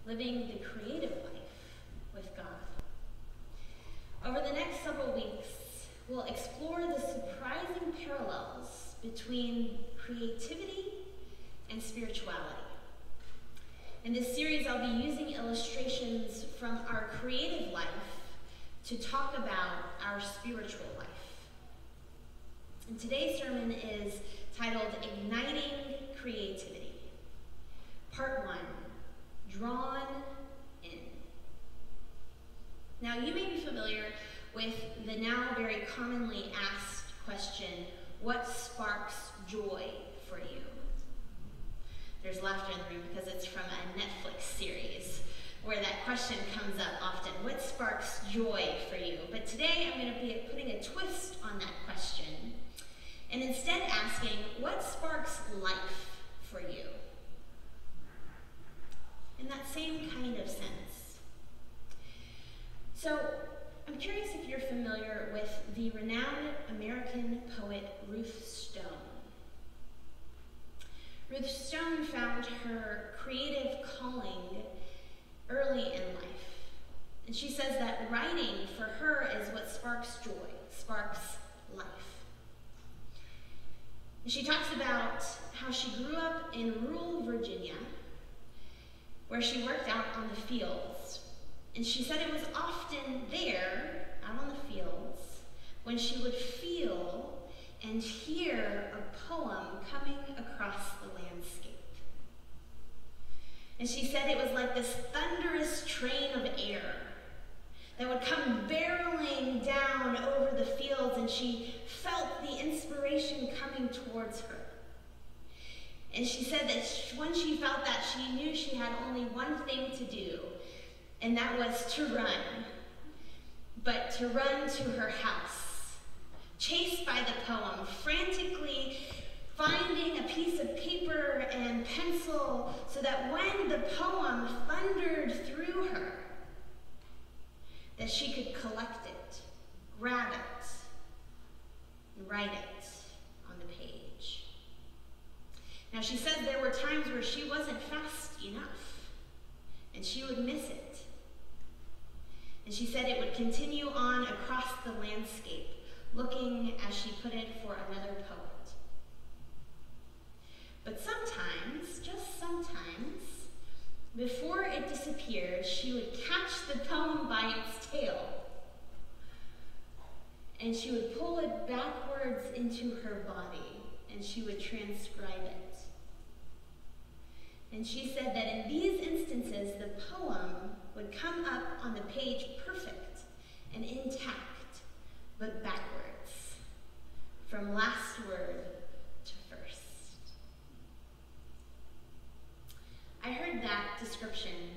living the creative life with God. Over the next several weeks, we'll explore the surprising parallels between creativity and spirituality. In this series, I'll be using illustrations from our creative life to talk about our spiritual life. And today's sermon is titled Igniting Creativity. Part 1, Drawn In. Now, you may be familiar with the now very commonly asked question, what sparks joy for you? There's laughter in the room because it's from a Netflix series where that question comes up often. What sparks joy for you? But today I'm going to be putting a twist on that question and instead asking, what sparks life for you? In that same kind of sense. So, I'm curious if you're familiar with the renowned American poet Ruth Stone. Ruth Stone found her creative calling early in life. And she says that writing for her is what sparks joy, sparks life. And she talks about how she grew up in rural Virginia, where she worked out on the fields. And she said it was often there, out on the fields, when she would feel and hear a poem coming across the landscape. And she said it was like this thunderous train of air that would come barreling down over the fields, and she felt the inspiration coming towards her. And she said that when she felt that, she knew she had only one thing to do, and that was to run. But to run to her house, chased by the poem, frantically finding a piece of paper and pencil so that when the poem thundered through her, that she could collect it, grab it, and write it on the page. Now, she said there were times where she wasn't fast enough, and she would miss it. And she said it would continue on across the landscape, looking, as she put it, for another poet. But sometimes, just sometimes, before it disappeared, she would catch the poem by its tail, and she would pull it backwards into her body, and she would transcribe it. And she said that in these instances, the poem would come up on the page perfect and intact, but backwards, from last word to first. I heard that description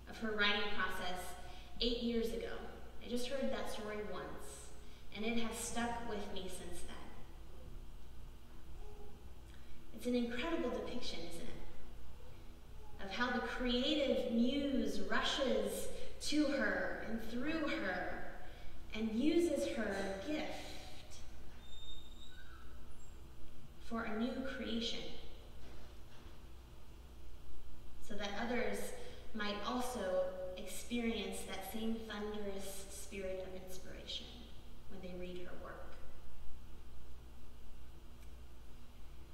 of her writing process 8 years ago. I just heard that story once, and it has stuck with me since then. It's an incredible depiction, isn't it? Of how the creative muse rushes to her and through her and uses her gift for a new creation, so that others might also experience that same thunderous spirit of inspiration when they read her work.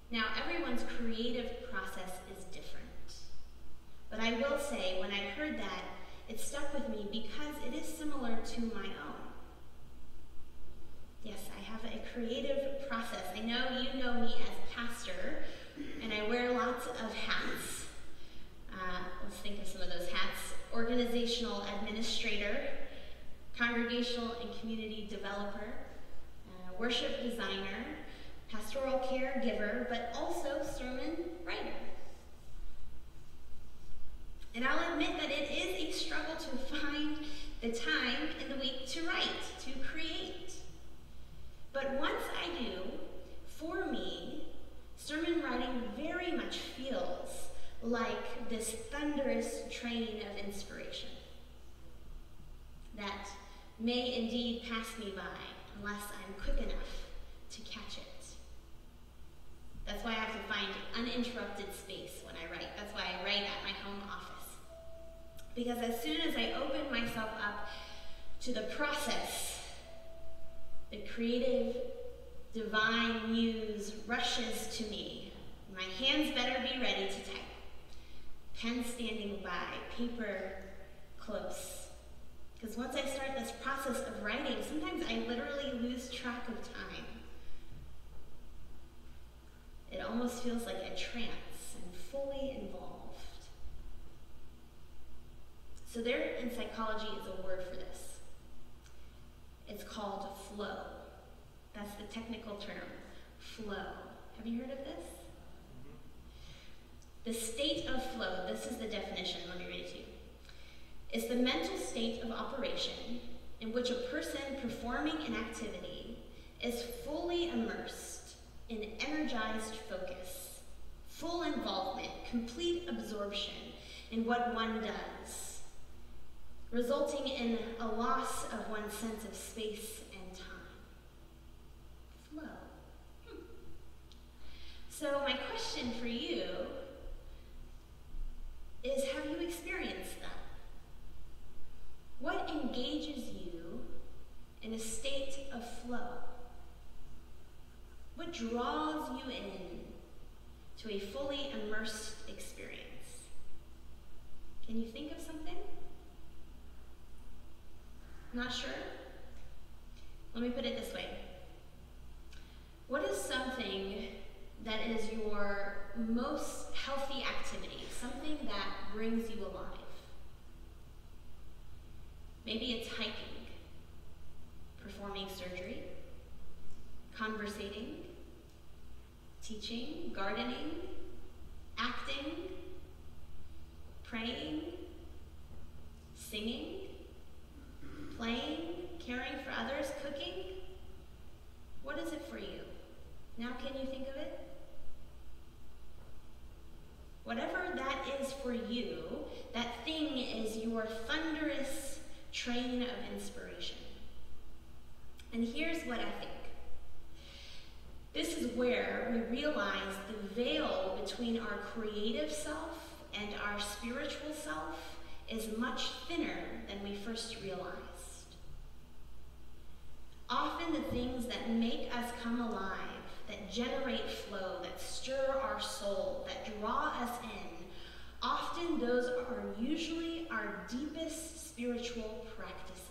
Now, everyone's creative process is different. But I will say, when I heard that, it stuck with me because it is similar to my own. Yes, I have a creative process. I know you know me as pastor, and I wear lots of hats. Let's think of some of those hats. Organizational administrator, congregational and community developer, worship designer, pastoral caregiver, but also sermon writer. And I'll admit that it is a struggle to find the time in the week to write, to create. But once I do, for me, sermon writing very much feels like this thunderous train of inspiration that may indeed pass me by unless I'm quick enough to catch it. That's why I have to find uninterrupted space when I write. That's why I write at my home office. Because as soon as I open myself up to the process, the creative, divine muse rushes to me. My hands better be ready to type. Pen standing by, paper close. Because once I start this process of writing, sometimes I literally lose track of time. It almost feels like a trance and fully involved. So there in psychology is a word for this. It's called flow. That's the technical term, flow. Have you heard of this? The state of flow, this is the definition, let me read it to you. It's the mental state of operation in which a person performing an activity is fully immersed in energized focus, full involvement, complete absorption in what one does, resulting in a loss of one's sense of space and time. Flow. So my question for you is, have you experienced that? What engages you in a state of flow? What draws you in to a fully immersed experience? Can you think of something? Not sure? Let me put it this way. What is something that is your most healthy activity? Something that brings you alive? Maybe it's hiking, performing surgery, conversating, teaching, gardening, acting, praying, singing, playing, caring for others, cooking. What is it for you? Now can you think of it? Whatever that is for you, that thing is your thunderous train of inspiration. And here's what I think. This is where we realize the veil between our creative self and our spiritual self is much thinner than we first realized. Often the things that make us come alive, that generate flow, that stir our soul, that draw us in, often those are usually our deepest spiritual practices.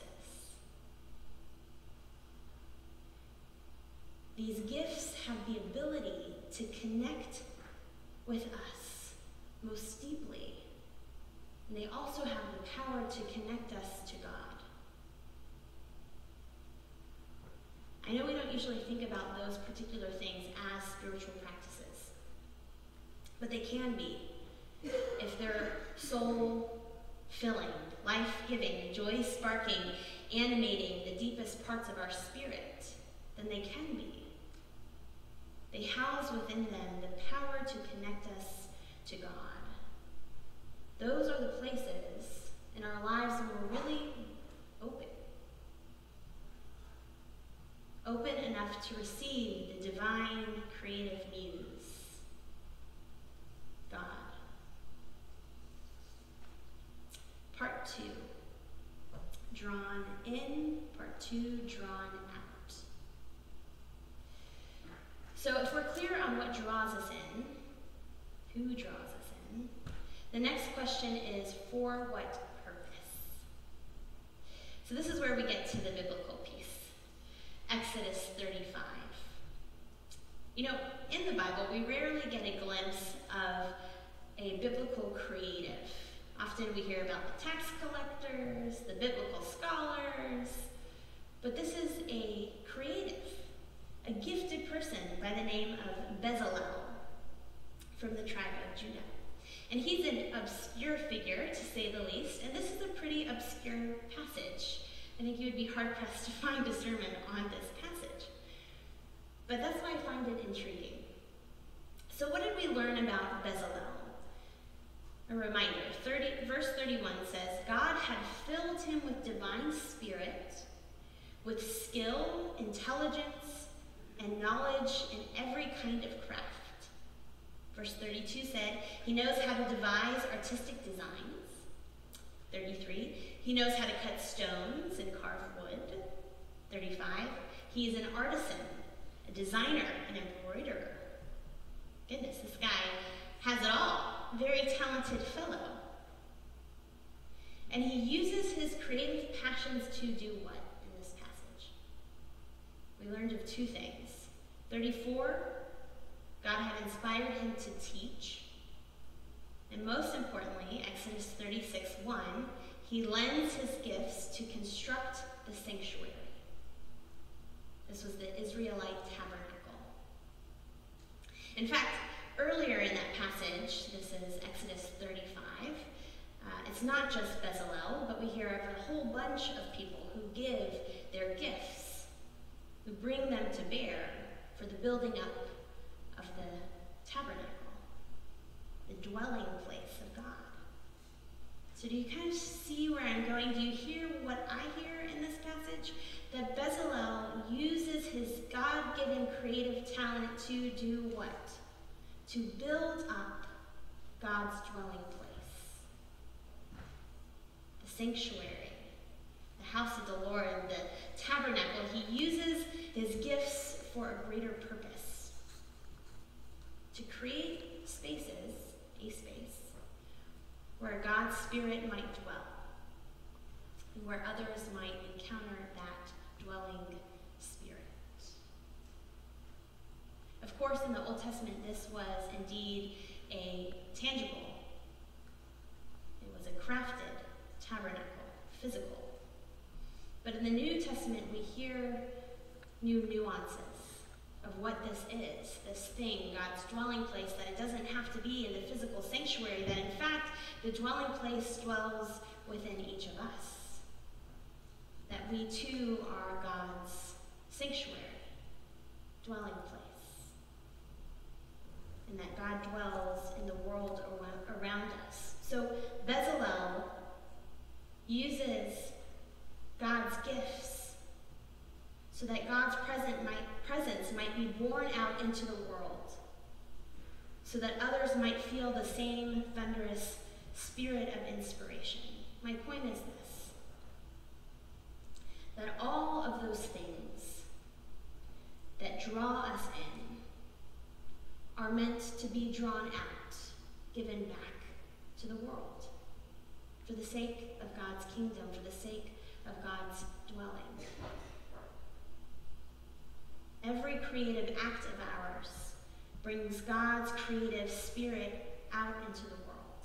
These gifts have the ability to connect with us most deeply, and they also have the power to connect us to God. I know we don't usually think about those particular things as spiritual practices, but they can be if they're soul-filling, life-giving, joy-sparking, animating the deepest parts of our spirit, then they can be. They house within them the power to connect us to God. Those are the places in our lives when we're really open. Open enough to receive the divine creative muse, God. Part 2, drawn in. Part 2, drawn out. So if we're clear on what draws us in, who draws us in, the next question is, for what purpose? So this is where we get to the biblical piece. Exodus 35. You know, in the Bible, we rarely get a glimpse of a biblical creative. Often we hear about the tax collectors, the biblical scholars, but this is a creative, a gifted person by the name of Bezalel from the tribe of Judah. And he's an obscure figure, to say the least, and this is a pretty obscure passage. I think you would be hard-pressed to find a sermon on this passage. But that's why I find it intriguing. So what did we learn about Bezalel? A reminder, verse 31 says, God had filled him with divine spirit, with skill, intelligence, and knowledge in every kind of craft. Verse 32 said, he knows how to devise artistic designs. 33, he knows how to cut stones and carve wood. 35, he is an artisan, a designer, an embroiderer. Goodness, this guy has it all. Very talented fellow. And he uses his creative passions to do what in this passage? We learned of two things. 34, God had inspired him to teach. And most importantly, Exodus 36:1, he lends his gifts to construct the sanctuary. This was the Israelite tabernacle. In fact, earlier in that passage, this is Exodus 35, it's not just Bezalel, but we hear of a whole bunch of people who give their gifts, who bring them to bear for the building up of the tabernacle, the dwelling place of God. So do you kind of see where I'm going? Do you hear what I hear in this passage? That Bezalel uses his God-given creative talent to do what? To build up God's dwelling place. The sanctuary, the house of the Lord, the tabernacle. He uses his gifts for a greater purpose. To create spaces, a space, where God's Spirit might dwell, and where others might encounter that dwelling Spirit. Of course, in the Old Testament, this was indeed a tangible, it was a crafted tabernacle, physical. But in the New Testament, we hear new nuances of what this is, this thing, God's dwelling place, that it doesn't have to be in the physical sanctuary, that in fact, the dwelling place dwells within each of us. That we too are God's sanctuary, dwelling place. And that God dwells in the world around us. So Bezalel uses God's gifts so that God's presence might be born out into the world, so that others might feel the same thunderous spirit of inspiration. My point is this, that all of those things that draw us in are meant to be drawn out, given back to the world, for the sake of God's kingdom, for the sake of God's dwelling. Every creative act of ours brings God's creative spirit out into the world.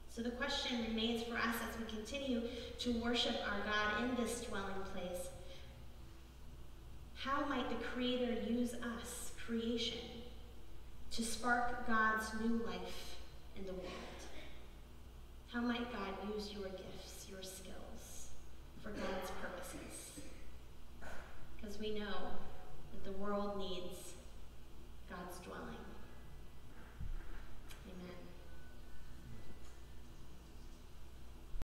So the question remains for us as we continue to worship our God in this dwelling place. How might the Creator use us, creation, to spark God's new life in the world? How might God use your gifts, your skills, for God's purposes? Because we know